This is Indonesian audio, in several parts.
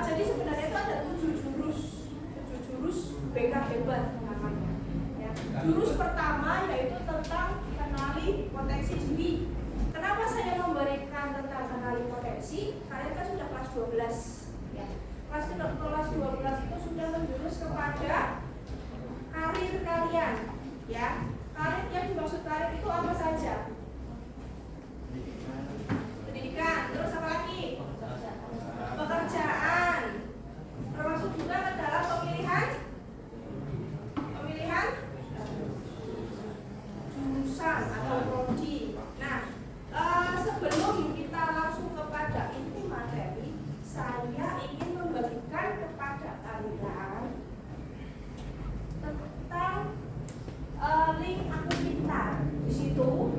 Jadi sebenarnya itu ada 7 jurus BK hebat namanya. Ya. Jurus pertama yaitu tentang kenali potensi diri. Kenapa saya memberikan tentang kenali potensi? Kalian kan sudah kelas 12. Ya. Kelas 12 itu sudah menjurus kepada karir kalian. Ya. Karir yang dimaksud karir itu apa saja? Pendidikan. Terus apa lagi? Pekerjaan, termasuk juga ke dalam pemilihan jurusan atau prodi. Nah, sebelum kita langsung kepada inti materi, saya ingin membagikan kepada kalian tentang link akun pintar. Di situ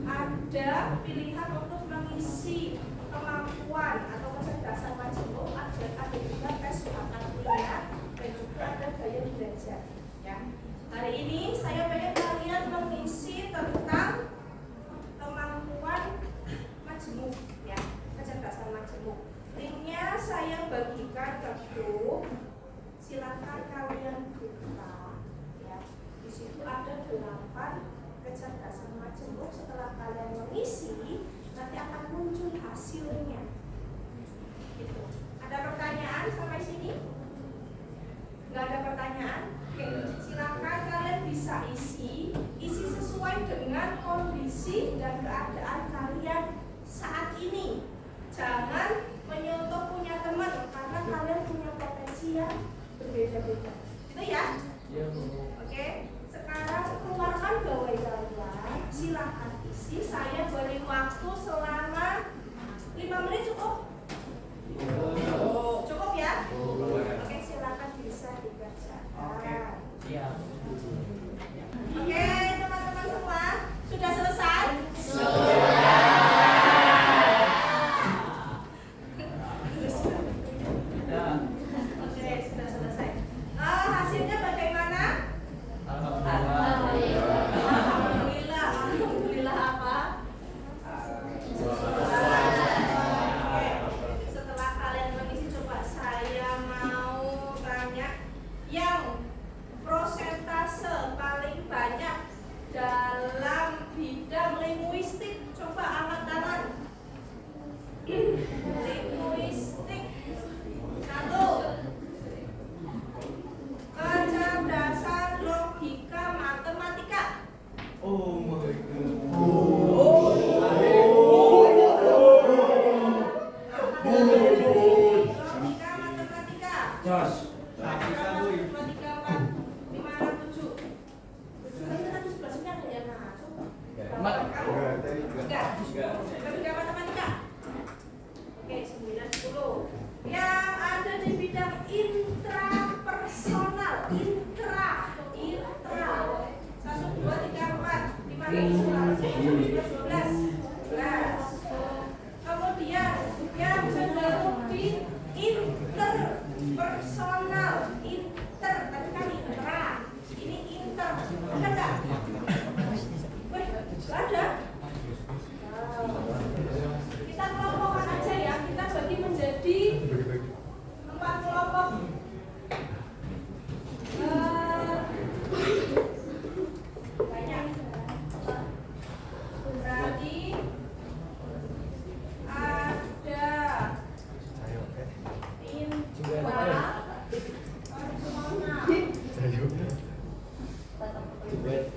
ada pilihan untuk mengisi kemampuan atau kecerdasan majemuk, ada juga tes bakat kuliah dan juga ada gaya belajar. Ya. Hari ini saya pengen kalian mengisi tentang kemampuan majemuk, ya, kecerdasan majemuk. Linknya saya bagikan ke grup, silakan kalian buka. Ya. Di situ ada 8 kecerdasan majemuk. Setelah kalian mengisi, nanti akan muncul hasilnya. Gitu. Ada pertanyaan sampai sini? Nggak ada pertanyaan? Oke, silakan kalian bisa isi sesuai dengan kondisi dan keadaan kalian saat ini. Jangan menyentuh punya teman karena kalian punya potensi yang berbeda-beda. Itu ya? Oke, sekarang keluarkan gawai kalian. Silakan isi. Saya beri waktu selama 5 menit cukup? Cukup ya? Oke, silakan bisa dibacakan. Oke, teman-teman semua sudah selesai? Oke, sudah selesai. Hasilnya bagaimana? Alhamdulillah apa? Setelah kalian mengisi, coba saya mau tanya yang prosentase paling banyak dalam bidang linguistik, coba angkat tangan. Linguistik 1. Kecerdasan logika matematika. Oh my god. Logika matematika. Jos. Matematika 4, 5, 6, 7. Sebenarnya tadi sebelah sini ada yang masuk. Enggak. Logika matematika. Oke, 9, 10. Yang ada di bidang intrapersonal. Intra. 1, 2, 3, 4, 5, 6, 7, 8, 9, 10, 11. Kemudian yang cenderung di interpersonal. Inter, tadi kan intra. Ini inter. Ada nggak? Wih, nggak ada. Kita kelompokkan aja ya. Kita bagi menjadi 4 kelompok. Kemudian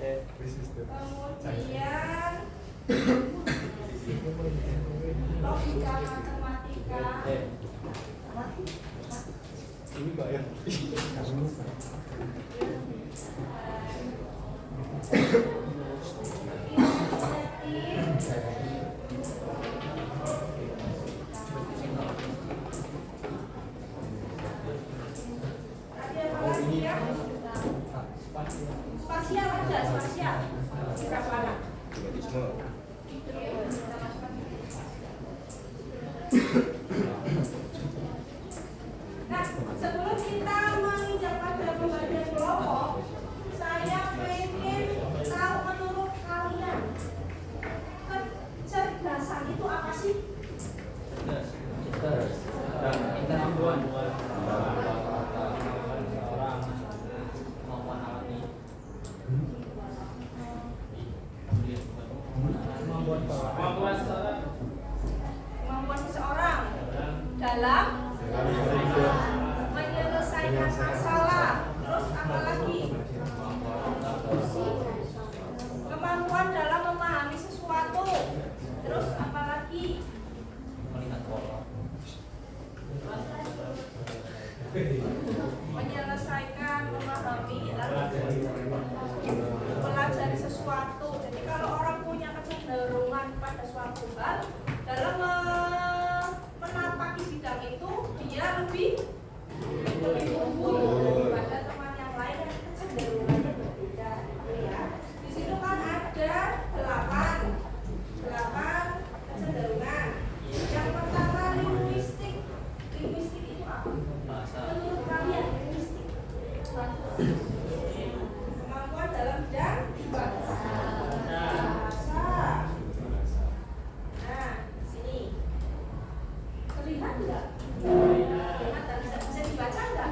logika matematika. Ini Pak ya. Spasial ada, spasial. Berapa anak? Nah, sebelum kita menginjak pada pembagian kelompok, saya pengen tahu menurut kalian kecerdasan itu apa sih? Kemampuan seseorang dalam menyelesaikan masalah. Terus apa lagi? Kemampuan dalam memahami sesuatu. Terus apa lagi? Menyelesaikan, memahami, lalu mempelajari sesuatu. Jadi kalau orang punya kecenderungan pada suatu hal dalam menapaki bidang itu, dia lebih unggul daripada teman yang lain yang kecenderungannya berbeda. Ya. Di situ kan ada 8 kecenderungan. Yang pertama linguistik. Linguistik itu apa? Menurut kalian linguistik? Kemampuan dalam bidang bahasa. Nah, sini terlihat nggak? Terlihat, bisa dibaca nggak?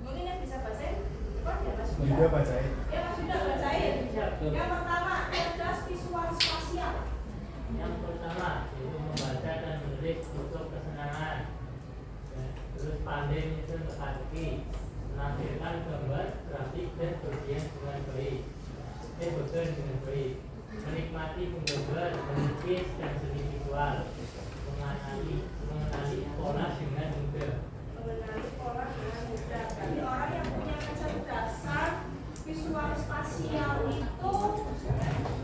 Mungkin yang bisa bacain, cepat ya Mas Yuda. Juga bacain. Ya Mas Yuda bacain. Yang pertama, cerdas visual spasial. Yang pertama itu membaca dan menulis untuk kesenangan. Terus pandai menyusun teka-teki, menampilkan gambar, grafik dan berdiam dengan baik. Bekerja dengan baik, menikmati menggambar, melukis dan seni visual, mengenali pola dengan mudah. Mengenali pola dengan mudah. Jadi orang yang punya kecerdasan visual spasial itu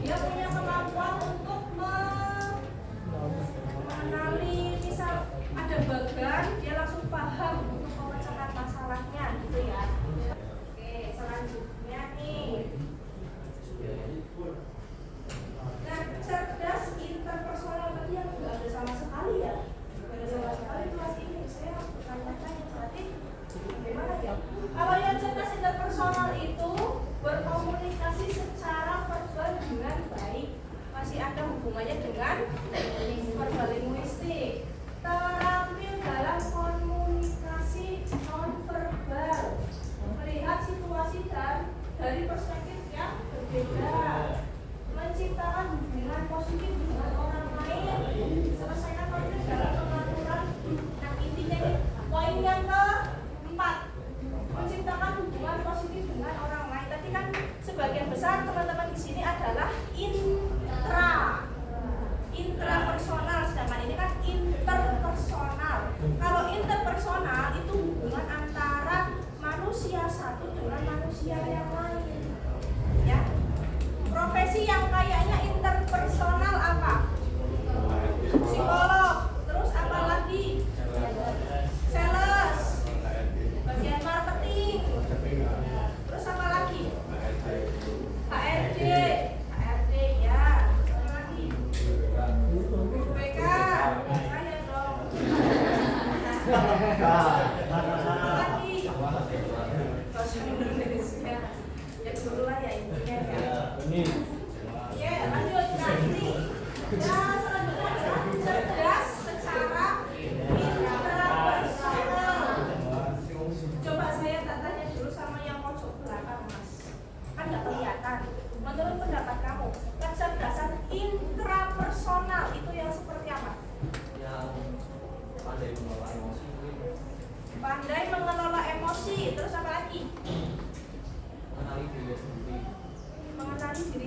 dia punya kemampuan untuk mengenali, misal ada bagan, dia langsung paham untuk memecahkan masalahnya, gitu ya. Oke, selanjutnya nih. Nah, cerdas interpersonal tadi yang nggak ada sama sekali ya, nggak ada sama sekali kelas ini. Saya harus bertanya-tanya berarti gimana ya? Kalau yang cerdas interpersonal itu berkomunikasi secara verbal dengan baik, masih ada hubungannya dengan verbal linguistik. Terampil dalam komunikasi nonverbal, melihat situasi dari perspektif yang berbeda, menciptakan hubungan positif dengan orang lain, selesaikan konflik dalam pengaturan. Nah intinya nih, poin yang keempat, menciptakan hubungan positif dengan orang lain. Tadi kan sebagian besar teman-teman di sini adalah intrapersonal, sedangkan ini kan interpersonal. Kalau interpersonal itu hubungan antara manusia satu dengan manusia yang lain. Ya. Profesi yang kayaknya interpersonal apa? Psikolog. Terus apa lagi? Sales. Bagian marketing. Terus apa lagi? HRD. HRD ya. Apa lagi? Guru BK. Saya dong. Apa lagi? Bahasa Indonesia.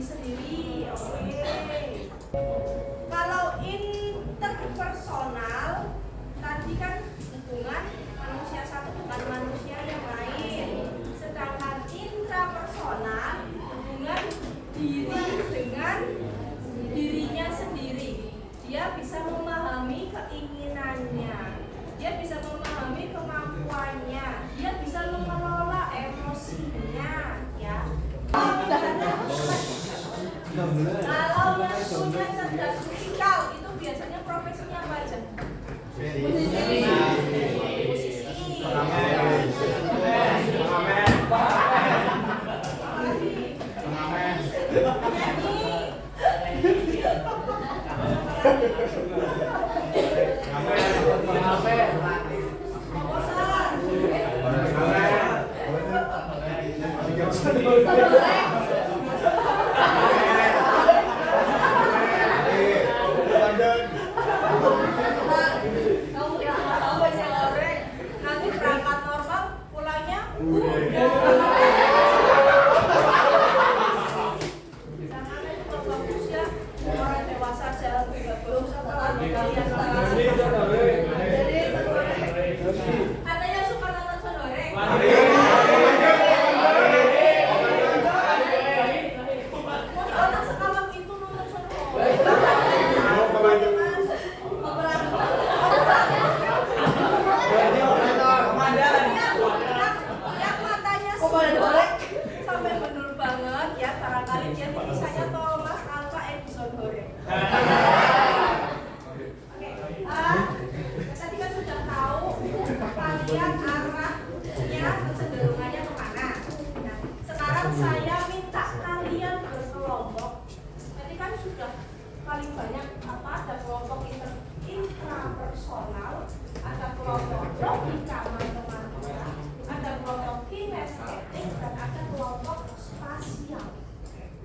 sendiri. Oke. Kalau interpersonal tadi kan hubungan manusia satu dengan manusia yang lain. Sedangkan intrapersonal hubungan diri dengan dirinya sendiri. Dia bisa memahami keinginannya, dia bisa memahami kemampuannya, dia bisa mengelola emosinya, ya. Kalau yang punya cerdas musikal itu biasanya profesinya apa aja? Musisi. Nanti berangkat normal, pulangnya bagus ya. Orang dewasa aja belum terlalu kalian ada yang suka nonton Sondoreng? Anak sekalang itu nonton Sondoreng. Yang matanya sampai benul banget ya, barangkali dia misalnya Thomas Alva Edison Hore. Oke, tadi kan sudah tahu kalian arahnya kecenderungannya kemana. Nah, sekarang saya minta kalian berkelompok. Tadi kan sudah paling banyak apa, ada kelompok intrapersonal, ada kelompok logika matematika, ada kelompok kinestetik, dan ada kelompok spasial.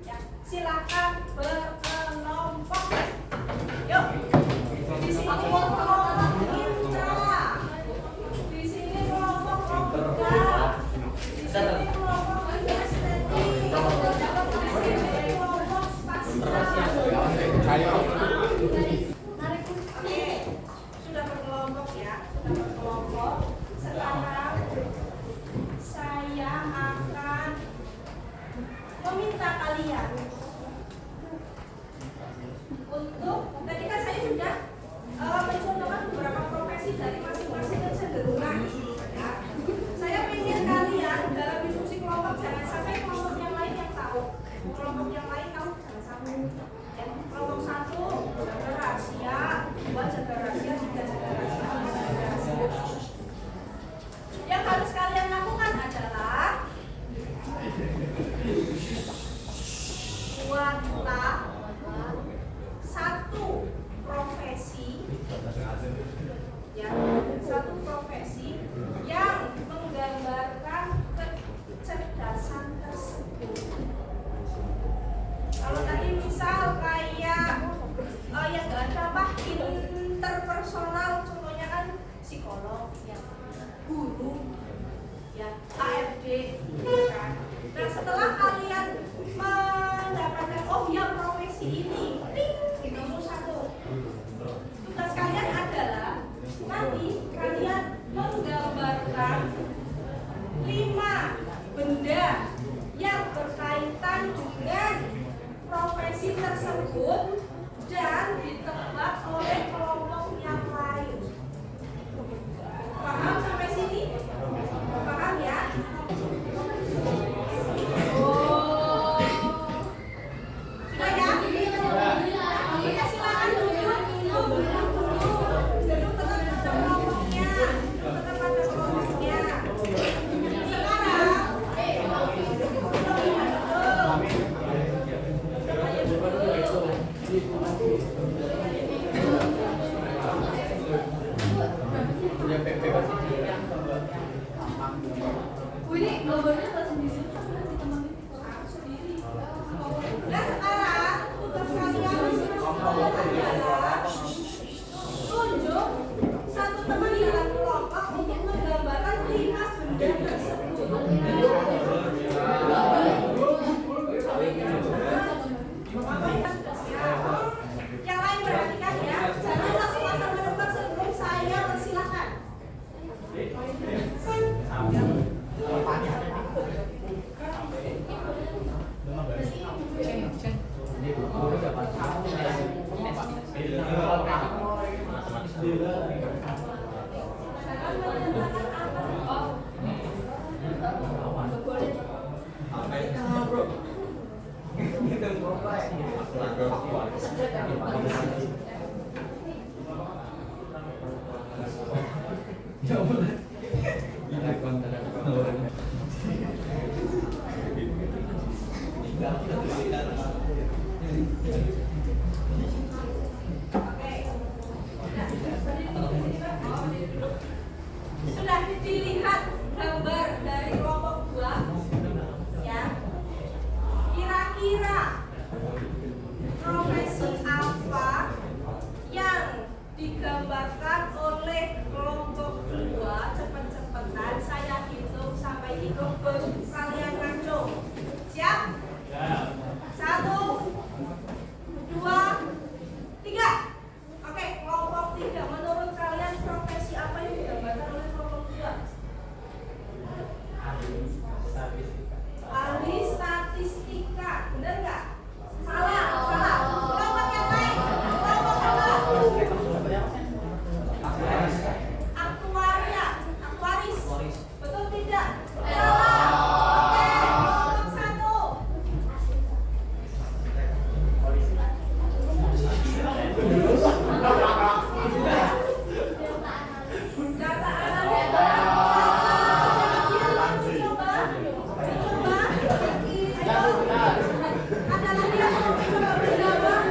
Ya, silakan berkelompok. Yuk. Di sini kelompok intra, di sini kelompok logika, di sini kelompok kinestetik, di sini kelompok spasial. Oke, sudah berkelompok ya, sudah berkelompok. Sekarang saya akan meminta kalian untuk, tadi kan saya sudah mencontohkan beberapa profesi dari masing-masing kecenderungan. Ya. Saya ingin kalian dalam diskusi kelompok jangan sampai kelompok yang lain yang tahu, kelompok yang lain tahu jangan sampai. Ya, kelompok satu jaga rahasia, dua jaga rahasia, tiga jaga rahasia, empat jaga rahasia. Yang harus kalian lakukan adalah buatlah satu profesi, ya, satu profesi yang menggambarkan kecerdasan tersebut. Kalau tadi misal kayak yang nggak ada apa interpersonal, contohnya kan psikolog, ya, guru, ya, ARD, ya kan. Nah setelah kalian mendapatkan oh ya profesi ini, ting, nomor satu, tugas kalian adalah nanti kalian menggambarkan 5 benda yang berkaitan dengan profesi tersebut dan ditebak oleh kelompok yang lain. Paham sampai sini? Paham ya? Oh. Sudah ya? Oke, silakan duduk. Duduk tetap ada kelompoknya. Tetap ada kelompoknya. Sekarang, Sudah dilihat gambar dari kelompok 2 ya. Kira-kira profesi apa yang digambarkan oleh kelompok 2? Cepet-cepetan saya hitung sampai hitung baru kalian ngaco. Siap? Ya. 1, 2, 3. Oke, kelompok 3. Menurut kalian profesi apa yang digambarkan oleh kelompok 2? Ahli statistika. Benar nggak? Salah, salah. Kelompok yang lain. Kelompok apa? Aktuaria, aktuaris. Betul tidak? Salah. Oke, kelompok 1. Data analis. Coba. Ayo. Ada lagi yang mau coba menjawab?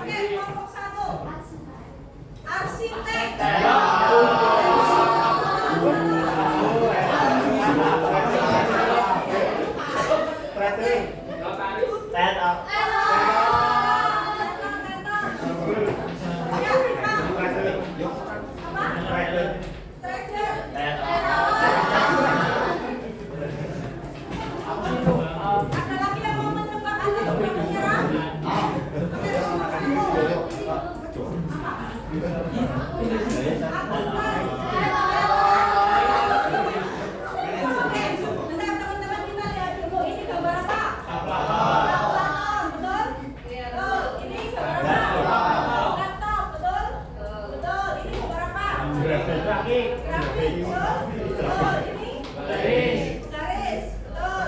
Oke, kelompok 1. Arsitek. Ada lagi yang mau menebak atau sudah menyerah? Oke, bentar teman-teman kita lihat dulu. Ini gambar apa? Betul? Betul. Ini gambar apa? Laptop, betul? Betul. Ini gambar apa? Grafik, betul? Betul. Ini garis, betul.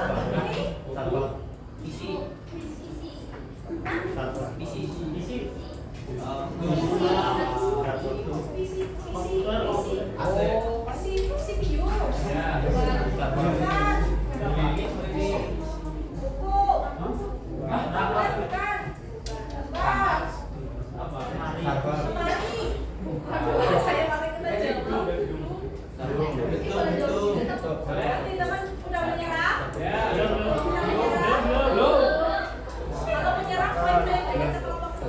CPU. Saya pakai kena jawab. Berarti teman udah menyerah? Sudah menyerah? Kalau menyerah, poin-poin aja ke kelompok 2.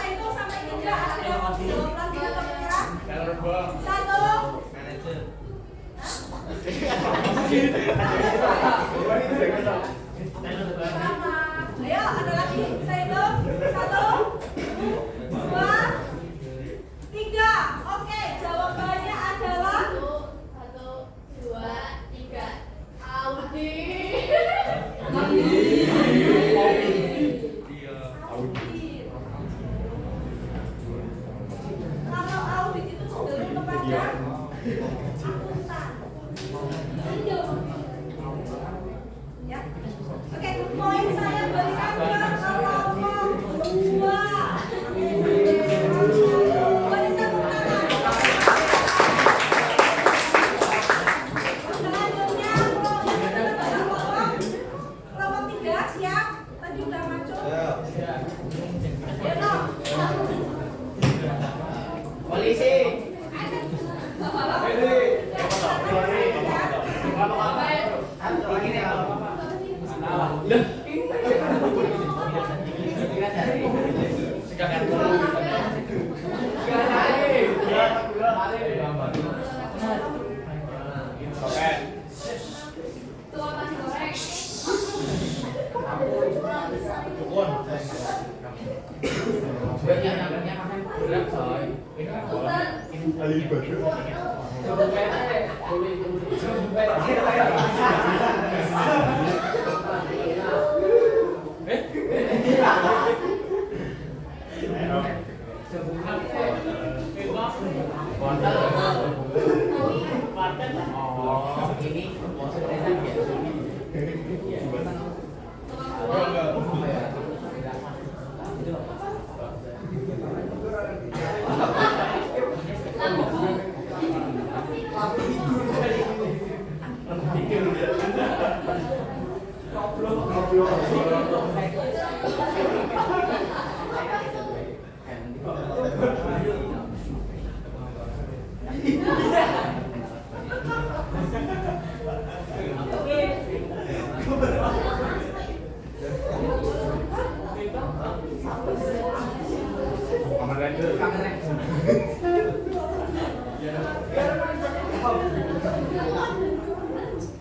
Itu sampai 3. Ada yang mau jawab lagi atau menyerah? 1. Ayo, ada lagi. Saya hitung. 1, 2, 3. Oke, jawabannya adalah 1, 2, 3. Audi. audit. Kalau audit itu cenderung kepada akuntan. Ya. Oke, poin saya berikan ke kelompok 2. Beri tepuk tangan. Selanjutnya kelompok 3 siap. Tadi udah masuk. Ayo dong. Polisi. Tua nasi goreng. Konten. Oh, ini maksudnya kan ya. Iya.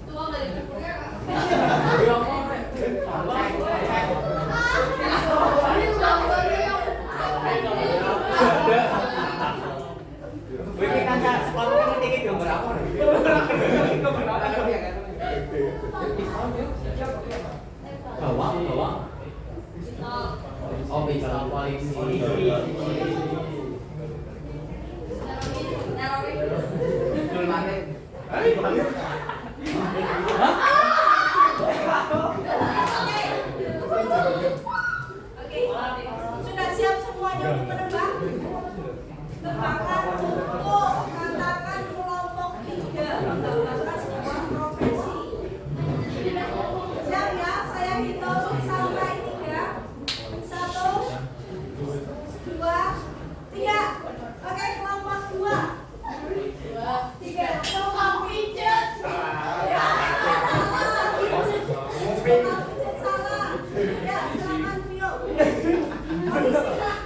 Tua dari Bawang. Oh, bisa polisi. Betul banget. Oke, sudah siap semuanya untuk menebak? Tebakan untuk katakan kelompok 3 menggambarkan sebuah profesi. Siap ya, saya hitung sampai 3. 1, 2, 3. Oke, kelompok 2. 3. Kelompok pijat. Ya, salah. Kelompok pijat salah. Ya, silakan Vio. Salah.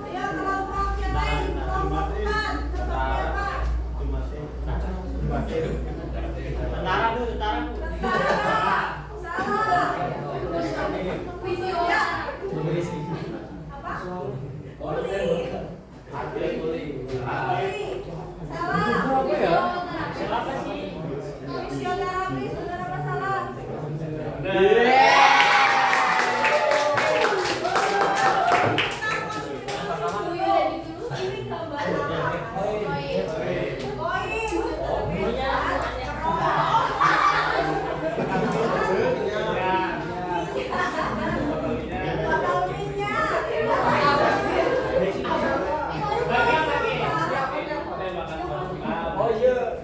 Ayo kelompok yang lain, kelompok 4. Tebak siapa? Tentara dulu. Tentara. Salah. video Ya. Tulis. Apa? Poli. Poli. Salah. Siapa sih? Fisioterapis, benar apa salah? Ini gambar apa? Koin. Botol minyak. Oh iya.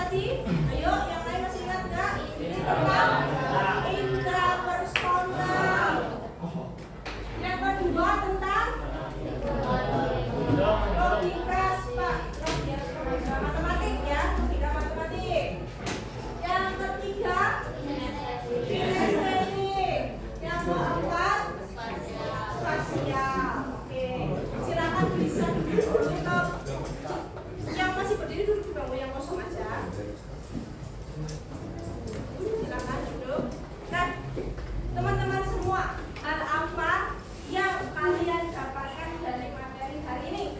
tadi? Ayo, yang lain masih ingat nggak? Ini tentang intrapersonal. Yang kedua tentang logika, Pak. Logika matematik ya, logika matematik. Yang ketiga kinestetik. Yang keempat spasial. Oke, silakan bisa duduk dulu. Yang masih berdiri duduk di bangku yang kosong aja. Silakan duduk. Nah, teman-teman semua, hal apa yang kalian dapatkan dari materi hari ini?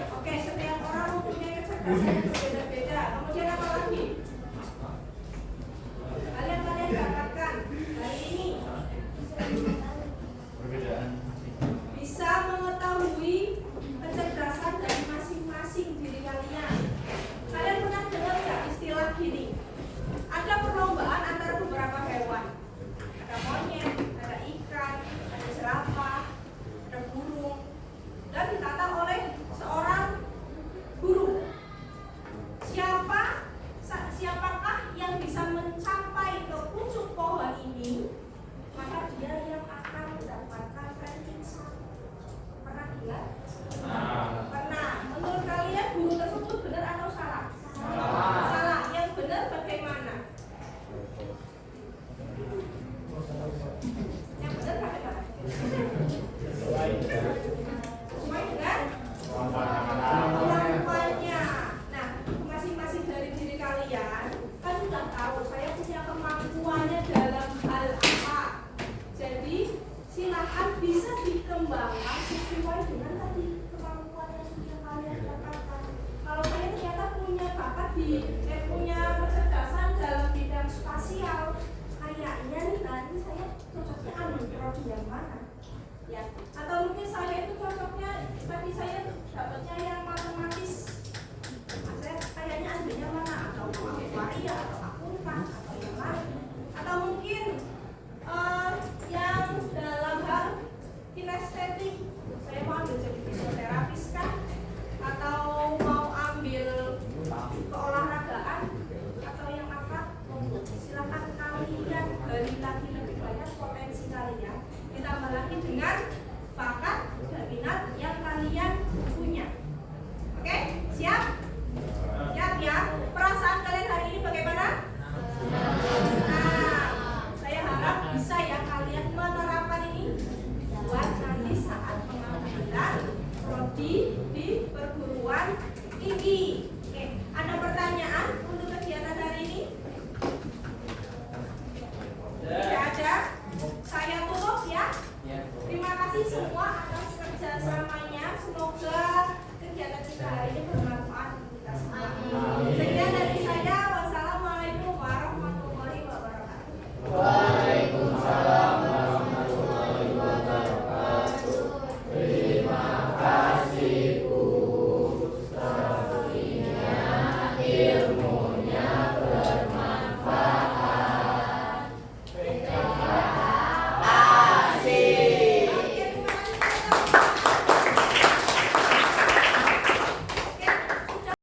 Oke, setiap orang mempunyai kecerdasan yang berbeda-beda. Kemudian apa lagi? Kalian dapatkan hari ini bisa mengetahui kecerdasan dari masing-masing diri kalian. Kalian pernah dengar nggak istilah gini? Ada perlombaan antara beberapa hewan. Ada monyet, ada ikan, ada jerapah, ada burung, dan ditata oleh seorang guru. Siapakah yang bisa mencapai ke pucuk pohon ini? Maka dia yang akan mendapatkan ranking 1. Pernah lihat? Pernah. Menurut kalian guru tersebut benar atau salah? Salah. Yang benar bagaimana? Yang benar bagaimana? Sesuai dengan kemampuannya. Nah, masing-masing dari diri kalian kan sudah tahu saya punya kemampuannya dalam hal apa. Jadi silakan bisa dikembangkan sesuai dengan tadi kemampuan yang sudah kalian dapatkan. Kalau saya ternyata punya bakat punya kecerdasan dalam bidang spasial, kayaknya nih nanti saya cocoknya ambil prodi yang mana? Ya, atau mungkin saya itu cocoknya tadi saya dapatnya yang matematis. Saya kayaknya ambilnya mana? Atau aktuaria atau akuntan atau yang lain. Atau mungkin yang dalam hal kinestetik, saya mau ambil jadi fisioterapis kan? Atau mau ambil keolahragaan atau yang apa? Silakan kalian gali lagi lebih banyak potensi kalian, ditambah lagi dengan bakat dan minat yang kalian punya. Oke, siap? Siap ya? Perasaan kalian hari ini bagaimana? Nah, saya harap bisa ya kalian menerapkan ini buat nanti saat pengambilan prodi di perguruan tinggi. Oke, ada pertanyaan untuk